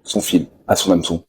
son fil à son hameçon.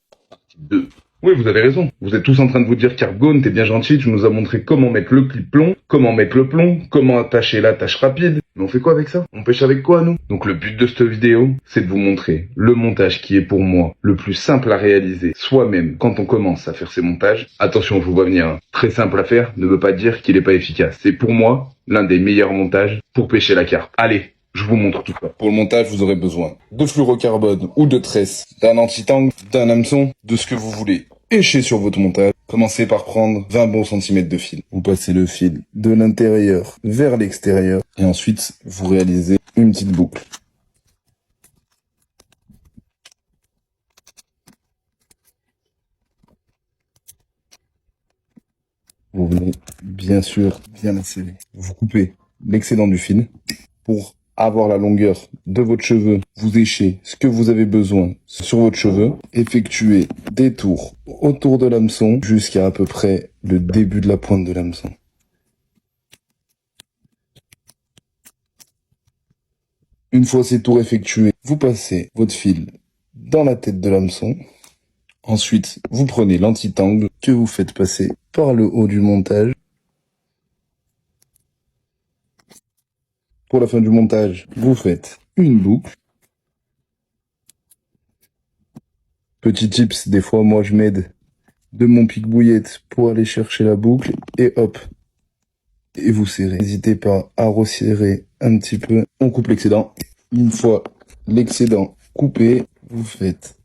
2. Oui, vous avez raison. Vous êtes tous en train de vous dire qu'Argone, t'es bien gentil, tu nous as montré comment mettre le clip-plomb, comment mettre le plomb, comment attacher l'attache rapide. Mais on fait quoi avec ça? On pêche avec quoi, nous? Donc le but de cette vidéo, c'est de vous montrer le montage qui est pour moi le plus simple à réaliser soi-même quand on commence à faire ces montages. Attention, je vous vois venir, hein. Très simple à faire ne veut pas dire qu'il est pas efficace. C'est pour moi l'un des meilleurs montages pour pêcher la carpe. Allez, je vous montre tout ça. Pour le montage, vous aurez besoin de fluorocarbone ou de tresse, d'un anti-tangle, d'un hameçon, de ce que vous voulez. Échez sur votre montage. Commencez par prendre 20 bons centimètres de fil. Vous passez le fil de l'intérieur vers l'extérieur et ensuite vous réalisez une petite boucle. Vous venez bien sûr bien la sceller. Vous coupez l'excédent du fil pour avoir la longueur de votre cheveu. Vous échez ce que vous avez besoin sur votre cheveu. Effectuez des tours autour de l'hameçon jusqu'à à peu près le début de la pointe de l'hameçon. Une fois ces tours effectués, vous passez votre fil dans la tête de l'hameçon. Ensuite, vous prenez l'anti-tangle que vous faites passer par le haut du montage. Pour la fin du montage, vous faites une boucle. Petit tips, des fois moi je m'aide de mon pic-bouillette pour aller chercher la boucle et hop. Et vous serrez. N'hésitez pas à resserrer un petit peu. On coupe l'excédent. Une fois l'excédent coupé, vous faites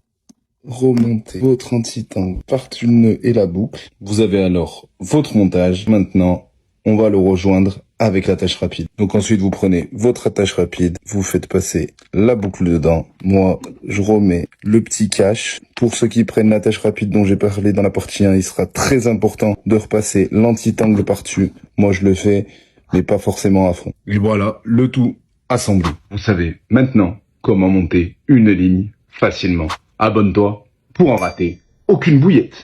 remonter votre anti-tangle par-dessus le nœud et la boucle. Vous avez alors votre montage. Maintenant, on va le rejoindre avec l'attache rapide. Donc ensuite, vous prenez votre attache rapide, vous faites passer la boucle dedans. Moi, je remets le petit cache. Pour ceux qui prennent l'attache rapide dont j'ai parlé dans la partie 1, il sera très important de repasser l'anti-tangle par-dessus. Moi, je le fais, mais pas forcément à fond. Et voilà, le tout assemblé. Vous savez maintenant comment monter une ligne facilement. Abonne-toi pour en rater aucune bouillette.